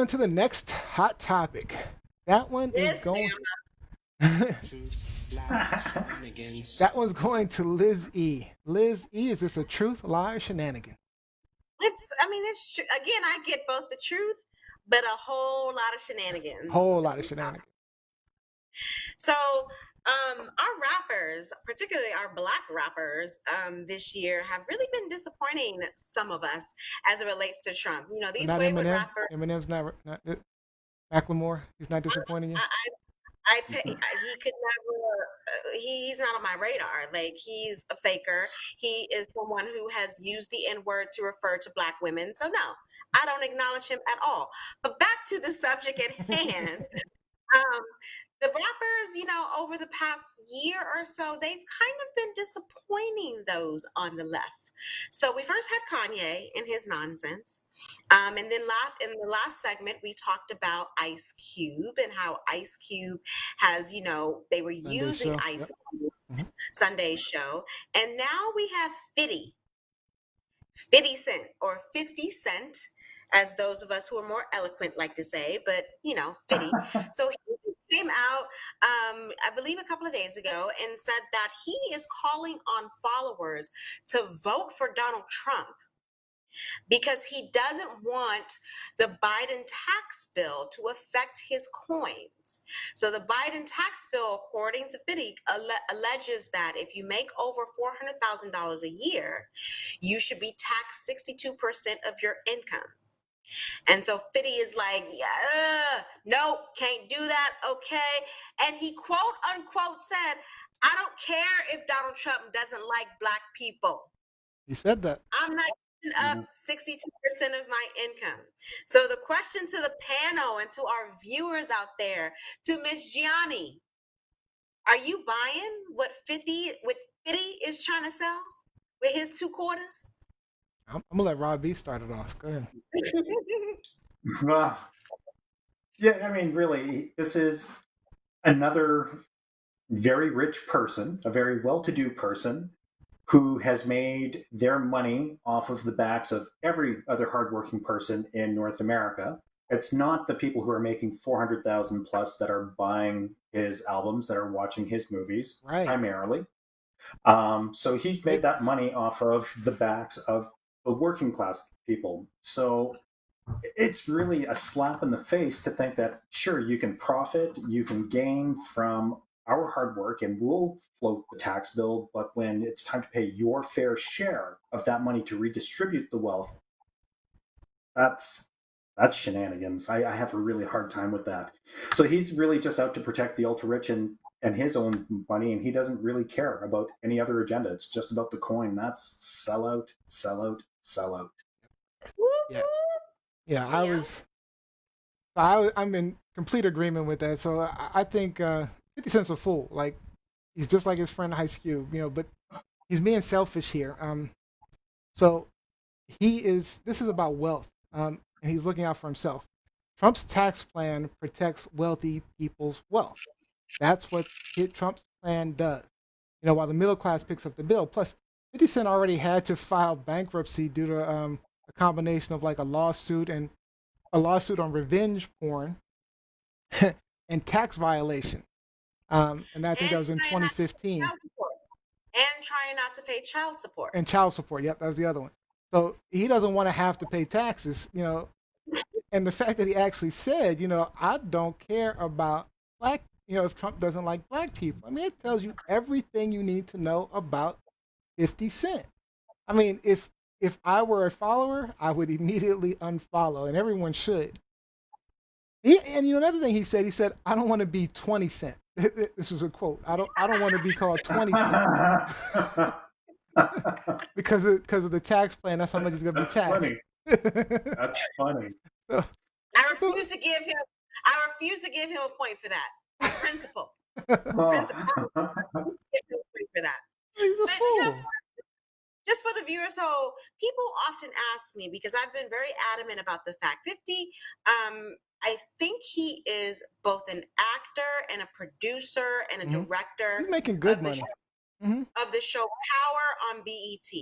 on to the next hot topic. That one is Yes, going. ma'am. Truth, lies, shenanigans. That one's going to Liz E. Liz E, is this a truth, lie, or shenanigan? It's true. Again, I get both the truth, but a whole lot of shenanigans. Whole lot of shenanigans. So, our rappers, particularly our black rappers, this year have really been disappointing some of us as it relates to Trump. You know, But these not wayward Eminem. rappers. Eminem's not Macklemore. He's not disappointing you. I, he could never. He's not on my radar. Like he's a faker. He is someone who has used the N word to refer to black women. So no, I don't acknowledge him at all. But back to the subject at hand. Um, the rappers, over the past year or so, they've kind of been disappointing those on the left. So we first had Kanye and his nonsense, and then in the last segment, we talked about Ice Cube and how Ice Cube has, they were Sunday using show. Yep. Ice Cube Hmm. Sunday show, and now we have 50 Cent or 50 Cent, as those of us who are more eloquent like to say, but 50. So he just came out, I believe a couple of days ago, and said that he is calling on followers to vote for Donald Trump because he doesn't want the Biden tax bill to affect his coins. So the Biden tax bill, according to Fitty, alleges that if you make over $400,000 a year, you should be taxed 62% of your income. And so Fitty is like, yeah, nope, can't do that. Okay. And he quote unquote said, I don't care if Donald Trump doesn't like black people. He said that. I'm not giving up 62% of my income. So the question to the panel and to our viewers out there, to Miss Gianni, are you buying what 50 is trying to sell with his 2 quarters? I'm gonna let Rob B start it off. Go ahead. Well, yeah, I mean, really, this is another very rich person, a very well to do person who has made their money off of the backs of every other hardworking person in North America. It's not the people who are making 400,000 plus that are buying his albums, that are watching his movies Right. primarily. So he's made that money off of the backs of the working class people. So it's really a slap in the face to think that, sure, you can profit, you can gain from our hard work, and we'll float the tax bill. But when it's time to pay your fair share of that money to redistribute the wealth, that's shenanigans. I have a really hard time with that. So he's really just out to protect the ultra rich and his own money, and he doesn't really care about any other agenda. It's just about the coin. That's sell out, sell out, sell out. Yeah. Yeah. Yeah. I'm in complete agreement with that. So I think 50 Cent's a fool. Like he's just like his friend Ice Cube, but he's being selfish here. So this is about wealth, and he's looking out for himself. Trump's tax plan protects wealthy people's wealth. That's what Trump's plan does. While the middle class picks up the bill. Plus, 50 Cent already had to file bankruptcy due to a combination of like a lawsuit on revenge porn and tax violation. And I think that And was in trying not to pay 2015. child support. And trying not to pay child support. And child support. Yep, that was the other one. So he doesn't want to have to pay taxes, and the fact that he actually said, I don't care about black, if Trump doesn't like black people. I mean, it tells you everything you need to know about 50 Cent. I mean, if I were a follower, I would immediately unfollow, and everyone should. And another thing he said, I don't want to be 20 Cent. This is a quote. I don't want to be called 20 Cent because of the tax plan. That's how much he's going to be That's taxed. funny. That's funny. So, I refuse to give him a point for that. Principle. Principle. Give him a point for that. he's a But fool. just for the viewers, so people often ask me because I've been very adamant about the fact 50. I think he is both an actor and a producer and a director He's making good of the money. show, of the show Power on BET.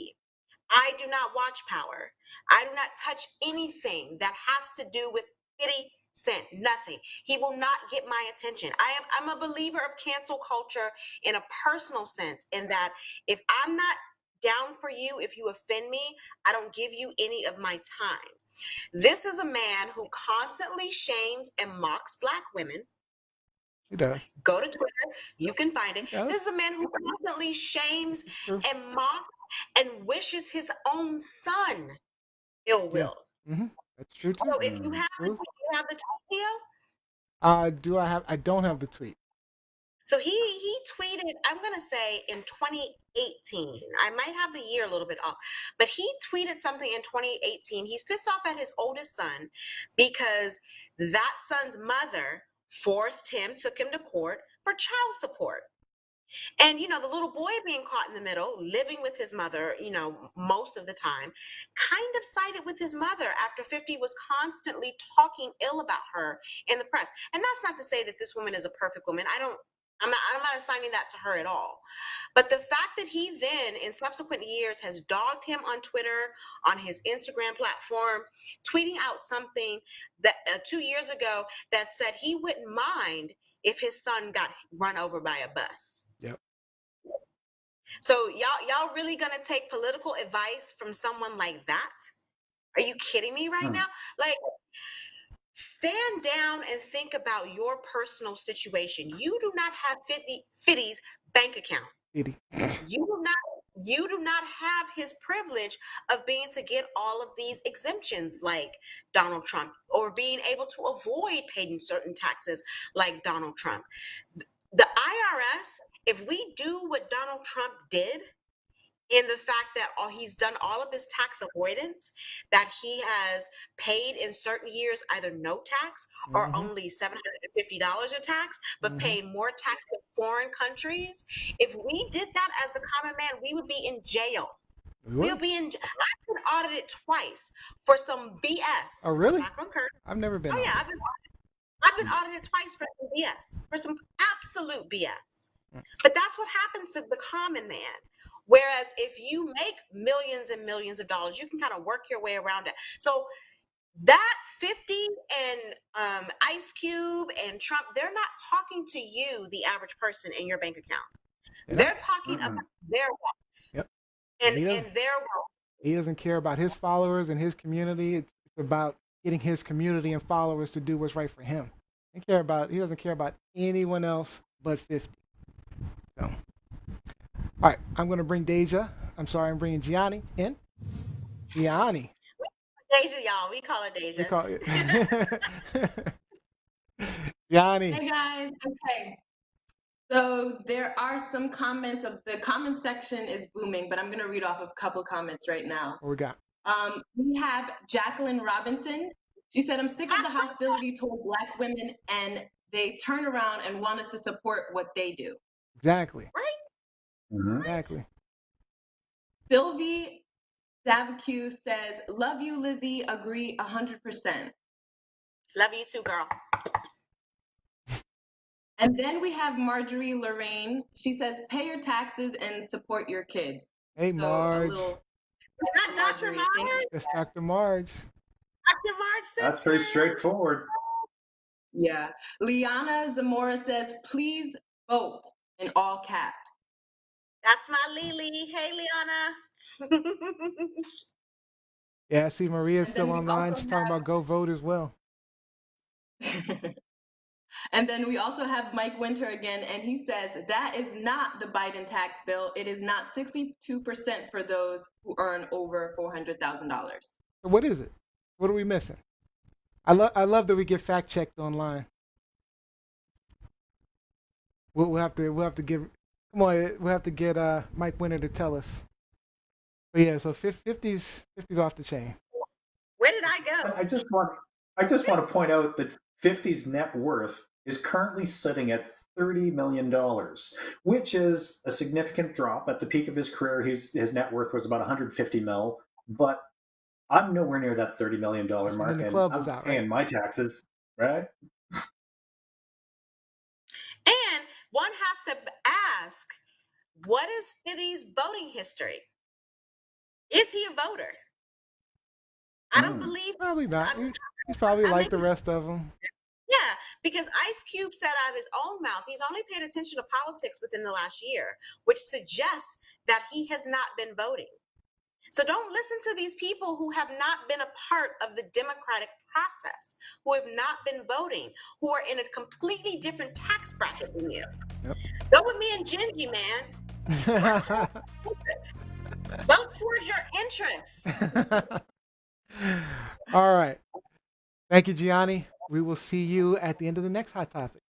I do not watch Power. I do not touch anything that has to do with 50 cent, nothing. He will not get my attention. I'm a believer of cancel culture in a personal sense, in that if I'm not down for you, if you offend me, I don't give you any of my time. This is a man who constantly shames and mocks Black women. He does. Go to Twitter, you can find it. He does. This is a man who constantly shames It's true. and mocks and wishes his own son ill will. Mm-hmm. That's true too. So if you have True. the tweet, I don't have the tweet. so he tweeted, I'm gonna say in 2018. I might have the year a little bit off, but he tweeted something in 2018. He's pissed off at his oldest son because that son's mother took him to court for child support. And, the little boy being caught in the middle, living with his mother, most of the time, kind of sided with his mother after 50 was constantly talking ill about her in the press. And that's not to say that this woman is a perfect woman. I'm not assigning that to her at all. But the fact that he then, in subsequent years, has dogged him on Twitter, on his Instagram platform, tweeting out something that 2 years ago that said he wouldn't mind if his son got run over by a bus. Yep. So y'all really gonna take political advice from someone like that? Are you kidding me right now? Like, stand down and think about your personal situation. You do not have 50's bank account. 50. You do not have his privilege of being to get all of these exemptions like Donald Trump, or being able to avoid paying certain taxes like Donald Trump. The IRS, if we do what Donald Trump did, in the fact that he's done all of this tax avoidance, that he has paid in certain years either no tax or only $750 of tax, but paying more tax than foreign countries. If we did that as the common man, we would be in jail. We'll be in. I've been audited twice for some BS. Oh, really? Back on Kurt. I've never been. Oh audited. yeah, I've been audited twice for some BS, for some absolute BS. But that's what happens to the common man. Whereas if you make millions and millions of dollars, you can kind of work your way around it. So that 50 and Ice Cube and Trump, they're not talking to you, the average person, in your bank account. They're talking about their wealth. Yep. And their wealth. He doesn't care about his followers and his community. It's about getting his community and followers to do what's right for him. He doesn't care about anyone else but 50. So, all right, I'm going to bring Deja. I'm bringing Gianni in. Gianni. Deja, y'all. We call her Deja. We call it. Gianni. Hey, guys. Okay. So there are some comments. The comment section is booming, but I'm going to read off a couple comments right now. What we got? We have Jacqueline Robinson. She said, I'm sick of the hostility toward Black women, and they turn around and want us to support what they do. Exactly. Right? Exactly. Sylvie Savacue says, love you, Lizzie. Agree 100%. Love you too, girl. And then we have Marjorie Lorraine. She says, pay your taxes and support your kids. Hey, Marge. Not Dr. Marge. That's Dr. Marge. Dr. Marge says That's pretty straightforward. Yeah. Liana Zamora says, please vote, in all caps. That's my Lily. Hey, Liana. Yeah, I see Maria's still online. She's talking about go vote as well. And then we also have Mike Winter again, and he says, that is not the Biden tax bill. It is not 62% for those who earn over $400,000. So what is it? What are we missing? I love that we get fact checked online. We'll have to give. Come on, we'll have to get Mike Winter to tell us. But yeah, so 50's off the chain. Where did I go? I just want to point out that 50's net worth is currently sitting at $30 million, which is a significant drop. At the peak of his career, his net worth was about $150 million, but I'm nowhere near that $30 million mark, and I'm paying my taxes, right? And one has to ask, what is 50's voting history? Is he a voter? I don't believe. Probably not. He's probably I like mean, the rest of them. yeah, because Ice Cube said out of his own mouth, he's only paid attention to politics within the last year, which suggests that he has not been voting. So don't listen to these people who have not been a part of the democratic process, who have not been voting, who are in a completely different tax bracket than you. Yep. Go with me and Gingy, man. Work towards your interests. Vote towards your interests. All right. Thank you, Gianni. We will see you at the end of the next hot topic.